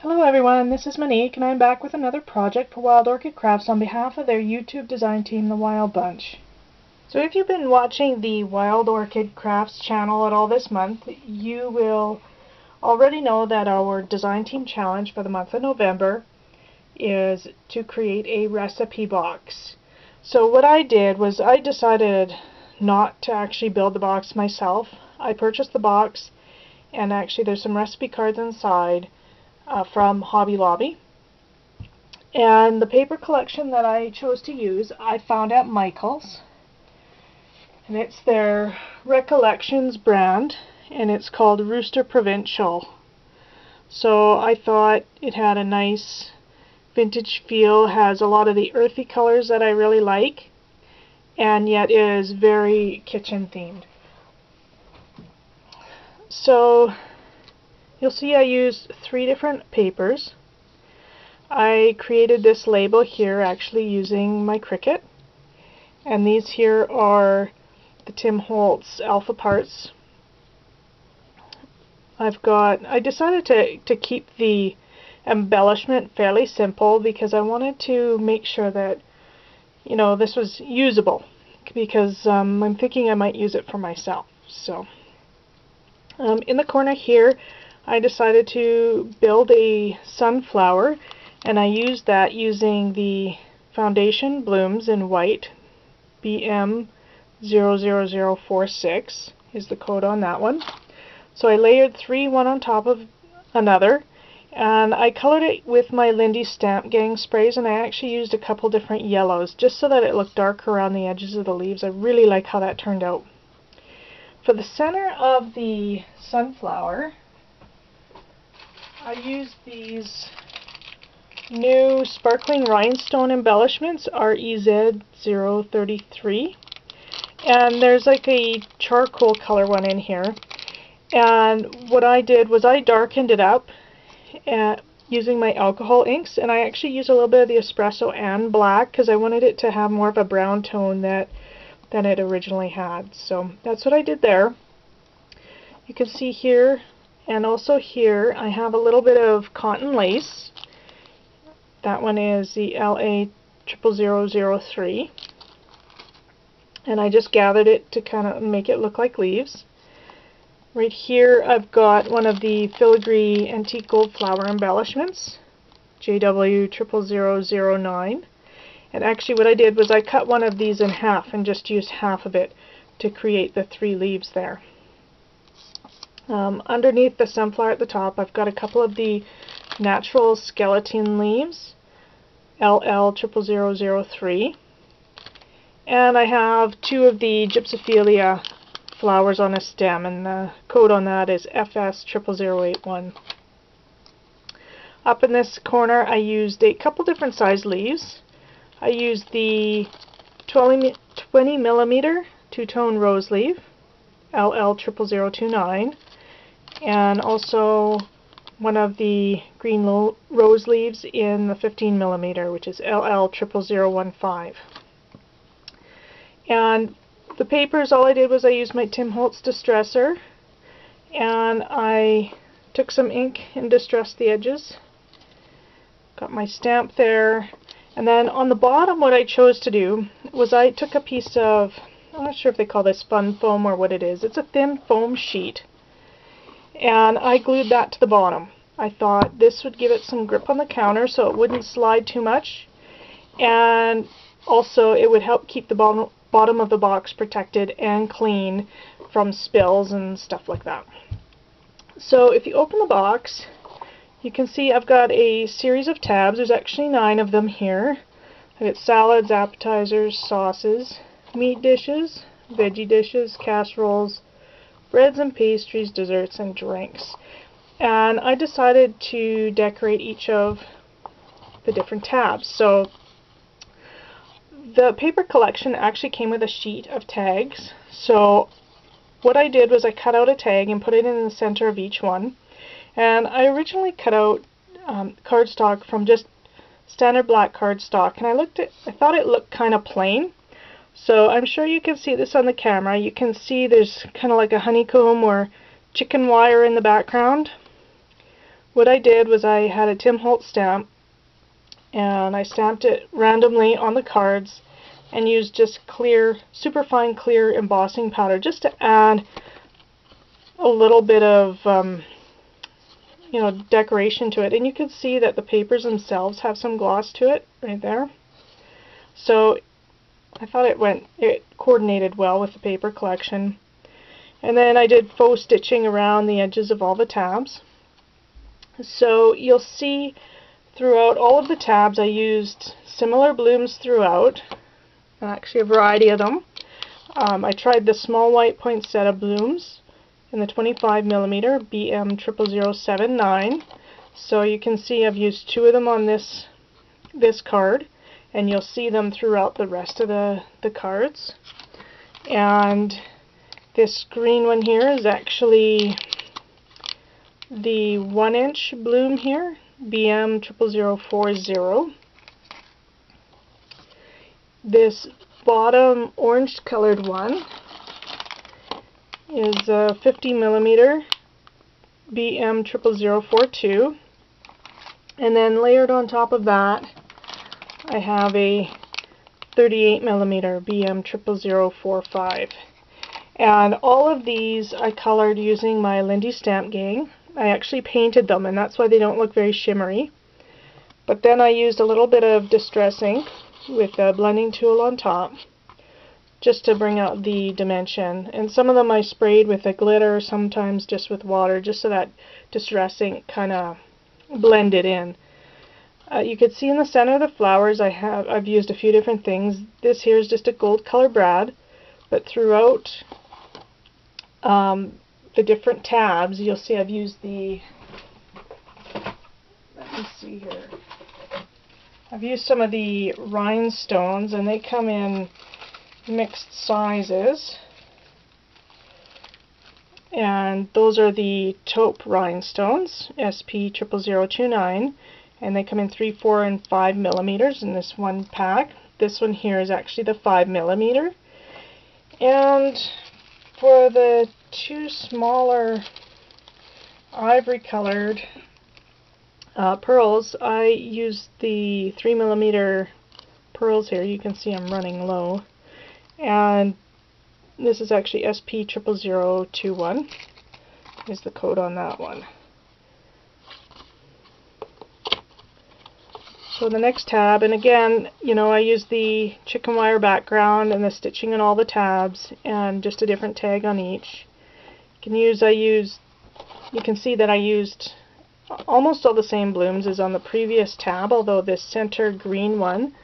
Hello everyone, this is Monique and I'm back with another project for Wild Orchid Crafts on behalf of their YouTube design team, The Wild Bunch. So if you've been watching the Wild Orchid Crafts channel at all this month, you will already know that our design team challenge for the month of November is to create a recipe box. So what I did was I decided not to actually build the box myself. I purchased the box and actually there's some recipe cards inside from Hobby Lobby, and the paper collection that I chose to use I found at Michael's, and it's their Recollections brand and it's called Rooster Provincial. So I thought it had a nice vintage feel, has a lot of the earthy colors that I really like, and yet is very kitchen themed. So you'll see I used 3 different papers. I created this label here actually using my Cricut, and these here are the Tim Holtz Alpha Parts. I decided to keep the embellishment fairly simple because I wanted to make sure that, you know, this was usable, because I'm thinking I might use it for myself. So in the corner here I decided to build a sunflower, and I used that using the Foundation Blooms in white. BM00046 is the code on that one. So I layered 3 one on top of another, and I colored it with my Lindy Stamp Gang sprays, and I actually used a couple different yellows just so that it looked darker around the edges of the leaves. I really like how that turned out. For the center of the sunflower, I used these new sparkling rhinestone embellishments, REZ033, and there's like a charcoal color one in here, and what I did was I darkened it up using my alcohol inks, and I actually used a little bit of the espresso and black because I wanted it to have more of a brown tone than it originally had. So that's what I did there. You can see here and also here I have a little bit of cotton lace. That one is the LA00003, and I just gathered it to kind of make it look like leaves. Right here I've got one of the Filigree Antique Gold Flower Embellishments, JW00009, and actually what I did was I cut one of these in half and just used half of it to create the 3 leaves there. Underneath the sunflower at the top I've got a couple of the natural skeleton leaves, LL00003, and I have 2 of the Gypsophila flowers on a stem, and the code on that is FS00081. Up in this corner I used a couple different size leaves. I used the 20 millimeter two-tone rose leaf, LL00029, and also one of the green rose leaves in the 15 millimeter, which is LL00015. And the papers, all I did was I used my Tim Holtz Distresser, and I took some ink and distressed the edges. Got my stamp there, and then on the bottom what I chose to do was I took a piece of, I'm not sure if they call this fun foam or what it is. It's a thin foam sheet, and I glued that to the bottom. I thought this would give it some grip on the counter so it wouldn't slide too much, and also it would help keep the bottom of the box protected and clean from spills and stuff like that. So if you open the box, you can see I've got a series of tabs. There's actually 9 of them here. I've got salads, appetizers, sauces, meat dishes, veggie dishes, casseroles, breads and pastries, desserts, and drinks. And I decided to decorate each of the different tabs. So the paper collection actually came with a sheet of tags. So what I did was I cut out a tag and put it in the center of each one. And I originally cut out cardstock from just standard black cardstock, and I thought it looked kind of plain. So I'm sure you can see this on the camera. You can see there's kind of like a honeycomb or chicken wire in the background. what I did was I had a Tim Holtz stamp, and I stamped it randomly on the cards and used just clear, super fine clear embossing powder just to add a little bit of you know, decoration to it. And you can see that the papers themselves have some gloss to it right there. So I thought it coordinated well with the paper collection. And then I did faux stitching around the edges of all the tabs. So you'll see throughout all of the tabs I used similar blooms throughout, actually a variety of them. I tried the small white poinsettia blooms in the 25mm BM00079. So you can see I've used 2 of them on this card, and you'll see them throughout the rest of the cards. And this green one here is actually the 1-inch bloom here, BM00040. This bottom orange colored one is a 50mm BM00042, and then layered on top of that I have a 38mm BM00045. And all of these I colored using my Lindy Stamp Gang. I actually painted them, and that's why they don't look very shimmery. But then I used a little bit of distress ink with a blending tool on top just to bring out the dimension. And some of them I sprayed with a glitter, sometimes just with water, just so that distress ink kind of blended in. You can see in the center of the flowers I've used a few different things. This here is just a gold color brad, but throughout the different tabs you'll see I've used the, let me see here, I've used some of the rhinestones, and they come in mixed sizes, and those are the taupe rhinestones, SP00029, and they come in 3, 4, and 5mm in this one pack. This one here is actually the 5mm. And for the 2 smaller ivory colored pearls, I used the 3mm pearls here. You can see I'm running low. And this is actually SP00021 is the code on that one. So the next tab, and again, you know, I used the chicken wire background and the stitching in all the tabs, and just a different tag on each. You can see that I used almost all the same blooms as on the previous tab, although this center green one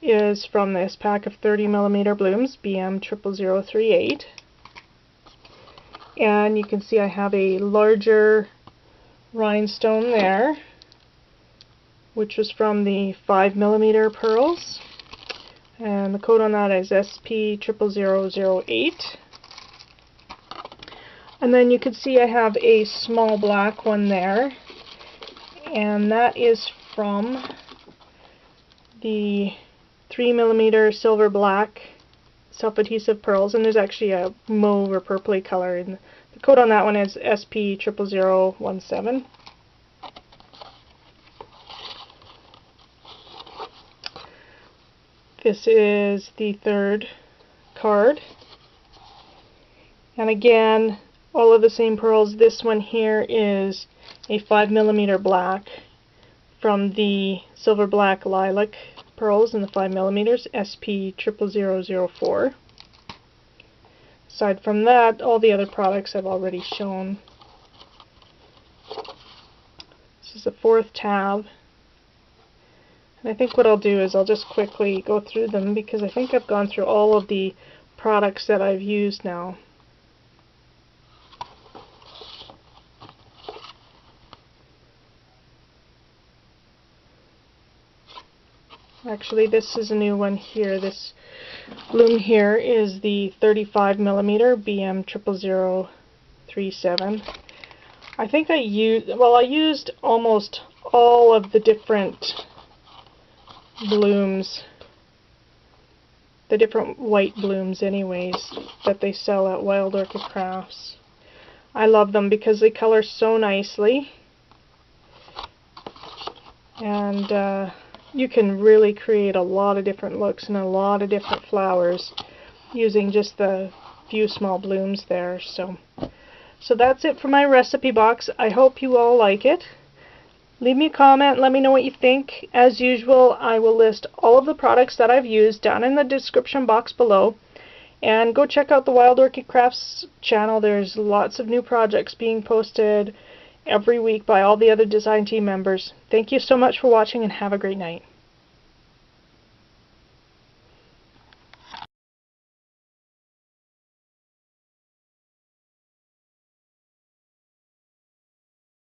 is from this pack of 30mm blooms, BM00038. And you can see I have a larger rhinestone there, which was from the 5mm pearls, and the code on that is SP00008. And then you can see I have a small black one there, and that is from the 3mm silver black self-adhesive pearls, and there's actually a mauve or purpley color, and the code on that one is SP00017. This is the 3rd card, and again, all of the same pearls. This one here is a 5mm black from the silver black lilac pearls in the 5mm, SP00004. Aside from that, all the other products I've already shown. This is the 4th tab. And I think what I'll do is I'll just quickly go through them, because I think I've gone through all of the products that I've used now. Actually, this is a new one here. This bloom here is the 35mm BM00037. I think I used almost all of the different blooms, the different white blooms anyways, that they sell at Wild Orchid Crafts. I love them because they color so nicely, and you can really create a lot of different looks and a lot of different flowers using just the few small blooms there. So that's it for my recipe box. I hope you all like it. Leave me a comment, let me know what you think. As usual, I will list all of the products that I've used down in the description box below. And go check out the Wild Orchid Crafts channel. There's lots of new projects being posted every week by all the other design team members. Thank you so much for watching and have a great night.